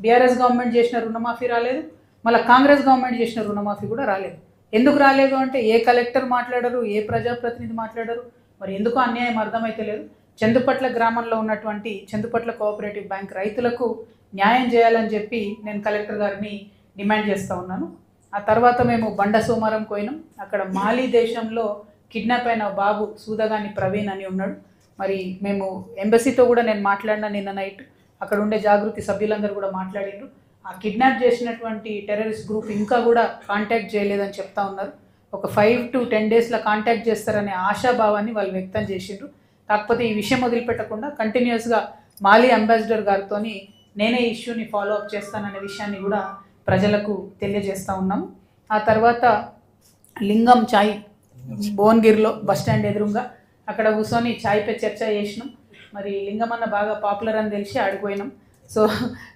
BRS government చేసిన రుణమాఫీ రాలేదు, మళ్ళీ కాంగ్రెస్ గవర్నమెంట్ చేసిన రుణమాఫీ కూడా రాలేదు. ఎందుకు రాలేదు అంటే ఏ కలెక్టర్ మాట్లాడరు, ఏ ప్రజాప్రతినిధి మాట్లాడరు, మరి ఎందుకు అన్యాయం అర్థమైతే లేదు. చందుపట్ల గ్రామంలో ఉన్నటువంటి చందుపట్ల కోఆపరేటివ్ బ్యాంక్ రైతులకు న్యాయం చేయాలని చెప్పి నేను కలెక్టర్ గారిని డిమాండ్ చేస్తూ ఉన్నాను. ఆ తర్వాత మేము బండ సోమవారం పోయినాం. అక్కడ మాలీ దేశంలో కిడ్నాప్ అయిన బాబు సూదగాని ప్రవీణ్ అని ఉన్నాడు. మరి మేము ఎంబసీతో కూడా నేను మాట్లాడినా నిన్న నైట్, అక్కడ ఉండే జాగృతి సభ్యులందరూ కూడా మాట్లాడిండ్రు. ఆ కిడ్నాప్ చేసినటువంటి టెర్రరిస్ట్ గ్రూప్ ఇంకా కూడా కాంటాక్ట్ చేయలేదని చెప్తా ఉన్నారు. ఒక 5 to 10 డేస్లో కాంటాక్ట్ చేస్తారనే ఆశాభావాన్ని వాళ్ళు వ్యక్తం చేసిండ్రు. కాకపోతే ఈ విషయం వదిలిపెట్టకుండా కంటిన్యూస్గా మాలీ అంబాసిడర్ గారితో నేనే ఇష్యూని ఫాలో అప్ చేస్తాననే విషయాన్ని కూడా ప్రజలకు తెలియజేస్తూ ఉన్నాము. ఆ తర్వాత లింగం చాయ్ భువనగిరిలో బస్టాండ్ ఎదురుగా అక్కడ కూర్చొని చాయ్ పే చర్చ చేసినాం. మరి లింగం అన్న బాగా పాపులర్ అని తెలిసి ఆడిపోయినాం. సో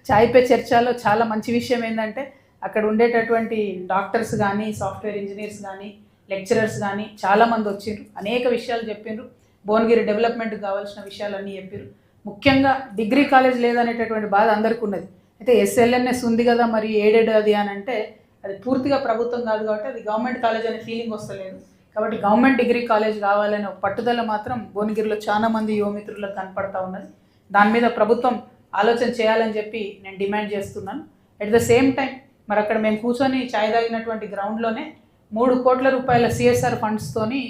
చాయ్ పే చర్చలో చాలా మంచి విషయం ఏంటంటే అక్కడ ఉండేటటువంటి డాక్టర్స్ కానీ, సాఫ్ట్వేర్ ఇంజనీర్స్ కానీ, లెక్చరర్స్ కానీ చాలామంది వచ్చిండ్రు, అనేక విషయాలు చెప్పిండ్రు. భువనగిరి డెవలప్మెంట్కి కావాల్సిన విషయాలన్నీ చెప్పారు. ముఖ్యంగా డిగ్రీ కాలేజ్ లేదనేటటువంటి బాధ అందరికీ ఉన్నది. అయితే ఎస్ఎల్ఎన్ఎస్ ఉంది కదా, మరి ఎయిడెడ్ అది అని అంటే అది పూర్తిగా ప్రభుత్వం కాదు కాబట్టి అది గవర్నమెంట్ కాలేజ్ అనే ఫీలింగ్ వస్తలేదు. కాబట్టి గవర్నమెంట్ డిగ్రీ కాలేజ్ కావాలనే పట్టుదల మాత్రం భువనగిరిలో చాలా మంది యువమిత్రులకు కనపడతా ఉన్నది. దాని మీద ప్రభుత్వం ఆలోచన చేయాలని చెప్పి నేను డిమాండ్ చేస్తున్నాను. అట్ ద సేమ్ టైం మరి అక్కడ మేము కూర్చొని ఛాయ్ తాగినటువంటి గ్రౌండ్లోనే 3 కోట్ల రూపాయల సిఎస్ఆర్ ఫండ్స్తోని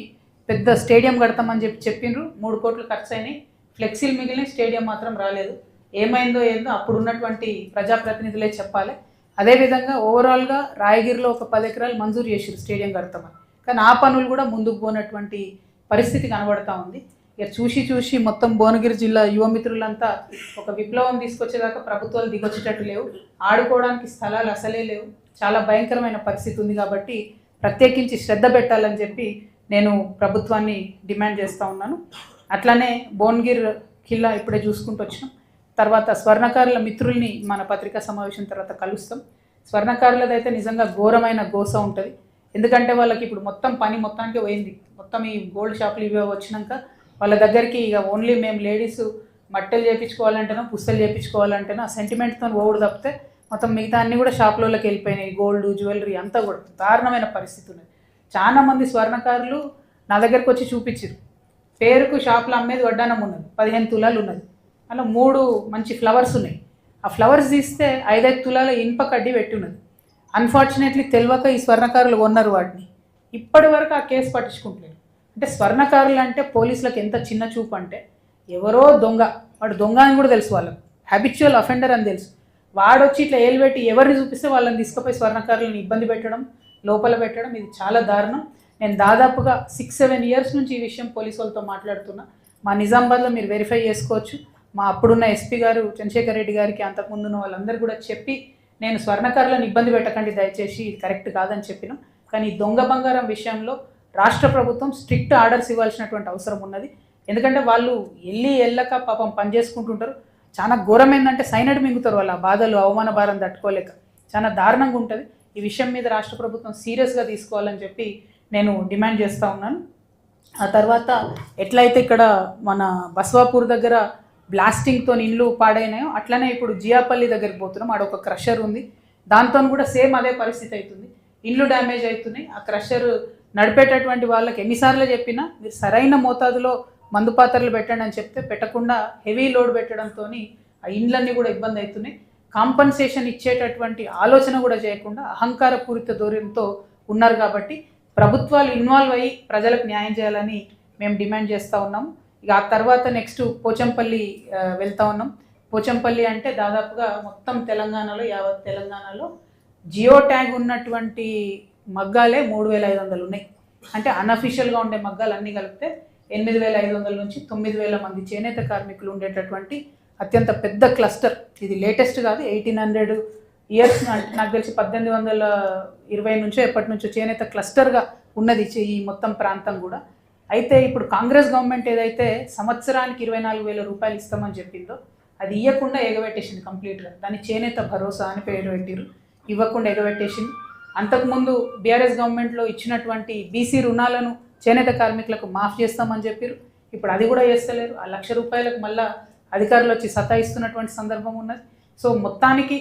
పెద్ద స్టేడియం కడతామని చెప్పిండ్రు. 3 కోట్లు ఖర్చు అయినాయి, ఫ్లెక్సీలు మిగిలిన, స్టేడియం మాత్రం రాలేదు. ఏమైందో ఏందో అప్పుడు ఉన్నటువంటి ప్రజాప్రతినిధులే చెప్పాలి. అదేవిధంగా ఓవరాల్గా రాయగిరిలో ఒక 10 ఎకరాలు మంజూరు చేసారు స్టేడియం కడతామని, కానీ ఆ పనులు కూడా ముందుకు పోనటువంటి పరిస్థితి కనబడతా ఉంది. ఇక చూసి మొత్తం భువనగిరి జిల్లా యువమిత్రులంతా ఒక విప్లవం తీసుకొచ్చేదాకా ప్రభుత్వాలు దిగొచ్చేటట్టు లేవు, ఆడుకోవడానికి స్థలాలు అసలే లేవు, చాలా భయంకరమైన పరిస్థితి ఉంది. కాబట్టి ప్రత్యేకించి శ్రద్ధ పెట్టాలని చెప్పి నేను ప్రభుత్వాన్ని డిమాండ్ చేస్తూ ఉన్నాను. అట్లానే భువనగిరి ఖిల్లా ఇప్పుడే చూసుకుంటూ వచ్చినాం. తర్వాత స్వర్ణకారుల మిత్రుల్ని మన పత్రికా సమావేశం తర్వాత కలుస్తాం. స్వర్ణకారులదైతే నిజంగా ఘోరమైన గోస ఉంటుంది. ఎందుకంటే వాళ్ళకి ఇప్పుడు మొత్తం పని మొత్తానికి పోయింది. మొత్తం ఈ గోల్డ్ షాపులు ఇవే వచ్చినాక వాళ్ళ దగ్గరికి ఇక ఓన్లీ మేము లేడీస్ మట్టెలు చేయించుకోవాలంటేనో పుస్తలు చేయించుకోవాలంటేనో ఆ సెంటిమెంట్తో ఓడి తప్పితే మొత్తం మిగతా అన్నీ కూడా షాపులలోకి వెళ్ళిపోయినాయి. గోల్డ్, జ్యువెలరీ అంతా కూడా దారుణమైన పరిస్థితి ఉన్నది. చాలామంది స్వర్ణకారులు నా దగ్గరకు వచ్చి చూపించారు. పేరుకు షాపులో అమ్మేది వడ్డానం ఉన్నది, 15 తులాలు ఉన్నది, అలా 3 మంచి ఫ్లవర్స్ ఉన్నాయి. ఆ ఫ్లవర్స్ తీస్తే 5-5 తులాల ఇనుప కడ్డీ పెట్టి ఉన్నది. అన్ఫార్చునేట్లీ తెలియక ఈ స్వర్ణకారులు కొన్నారు వాటిని. ఇప్పటి వరకు ఆ కేసు పట్టించుకుంటలేరు. అంటే స్వర్ణకారులు అంటే పోలీసులకు ఎంత చిన్న చూపు అంటే, ఎవరో దొంగ, వాడు దొంగ అని కూడా తెలుసు, వాళ్ళకు హ్యాబిచువల్ అఫెండర్ అని తెలుసు. వాడు వచ్చి ఇట్లా ఏలు పెట్టి ఎవరిని చూపిస్తే వాళ్ళని తీసుకుపోయి స్వర్ణకారులను ఇబ్బంది పెట్టడం, లోపల పెట్టడం, ఇది చాలా దారుణం. నేను దాదాపుగా 6-7 ఇయర్స్ నుంచి ఈ విషయం పోలీసు వాళ్ళతో మాట్లాడుతున్నా. మా నిజామాబాద్లో మీరు వెరిఫై చేసుకోవచ్చు. మా అప్పుడున్న ఎస్పీ గారు చంద్రశేఖర్ రెడ్డి గారికి, అంతకుముందున్న వాళ్ళందరూ కూడా చెప్పి నేను స్వర్ణకారులను ఇబ్బంది పెట్టకండి దయచేసి, ఇది కరెక్ట్ కాదని చెప్పినాం. కానీ దొంగ బంగారం విషయంలో రాష్ట్ర ప్రభుత్వం స్ట్రిక్ట్ ఆర్డర్స్ ఇవ్వాల్సినటువంటి అవసరం ఉన్నది. ఎందుకంటే వాళ్ళు వెళ్ళక పాపం పని చేసుకుంటుంటారు. చాలా ఘోరం ఏంటంటే సైనడ్ మింగుతారు, వాళ్ళ బాధలు అవమాన భారం తట్టుకోలేక చాలా దారుణంగా ఉంటుంది. ఈ విషయం మీద రాష్ట్ర ప్రభుత్వం సీరియస్గా తీసుకోవాలని చెప్పి నేను డిమాండ్ చేస్తూ ఉన్నాను. ఆ తర్వాత ఎట్లయితే ఇక్కడ మన బస్వాపూర్ దగ్గర బ్లాస్టింగ్తో ఇండ్లు పాడైనాయో అట్లనే ఇప్పుడు జియాపల్లి దగ్గరికి పోతున్నాం. ఆడ ఒక క్రషర్ ఉంది, దాంతో కూడా సేమ్ అదే పరిస్థితి అవుతుంది. ఇండ్లు డ్యామేజ్ అవుతున్నాయి. ఆ క్రషర్ నడిపేటటువంటి వాళ్ళకి ఎన్నిసార్లు చెప్పినా మీరు సరైన మోతాదులో మందు పాత్రలు పెట్టండి అని చెప్తే పెట్టకుండా హెవీ లోడ్ పెట్టడంతో ఆ ఇండ్లన్నీ కూడా ఇబ్బంది అవుతున్నాయి. కాంపన్సేషన్ ఇచ్చేటటువంటి ఆలోచన కూడా చేయకుండా అహంకారపూరిత ధోరణితో ఉన్నారు. కాబట్టి ప్రభుత్వాలు ఇన్వాల్వ్ అయ్యి ప్రజలకు న్యాయం చేయాలని మేము డిమాండ్ చేస్తూ ఉన్నాము. ఇక ఆ తర్వాత నెక్స్ట్ పోచంపల్లి వెళ్తూ ఉన్నాం. పోచంపల్లి అంటే దాదాపుగా మొత్తం తెలంగాణలో, యావత్ తెలంగాణలో జియో ట్యాగ్ ఉన్నటువంటి మగ్గాలే 3500 ఉన్నాయి. అంటే అన్అఫీషియల్గా ఉండే మగ్గాలు అన్నీ కలిపితే 8500 నుంచి 9000 మంది చేనేత కార్మికులు ఉండేటటువంటి అత్యంత పెద్ద క్లస్టర్. ఇది లేటెస్ట్ కాదు, 1800 ఇయర్స్ నాకు తెలిసి 1820 నుంచో ఎప్పటి నుంచో చేనేత క్లస్టర్గా ఉన్నది ఈ మొత్తం ప్రాంతం కూడా. అయితే ఇప్పుడు కాంగ్రెస్ గవర్నమెంట్ ఏదైతే సంవత్సరానికి 24,000 రూపాయలు ఇస్తామని చెప్పిందో అది ఇవ్వకుండా ఎగబెట్టేసింది కంప్లీట్గా. దాన్ని చేనేత భరోసా అని పేరు పెట్టిరు, ఇవ్వకుండా ఎగబెట్టేసింది. అంతకుముందు బీఆర్ఎస్ గవర్నమెంట్లో ఇచ్చినటువంటి బీసీ రుణాలను చేనేత కార్మికులకు మాఫ్ చేస్తామని చెప్పారు, ఇప్పుడు అది కూడా చేస్తలేరు. ఆ 1,00,000 రూపాయలకు మళ్ళీ అధికారులు వచ్చి సతాయిస్తున్నటువంటి సందర్భం ఉన్నది. సో మొత్తానికి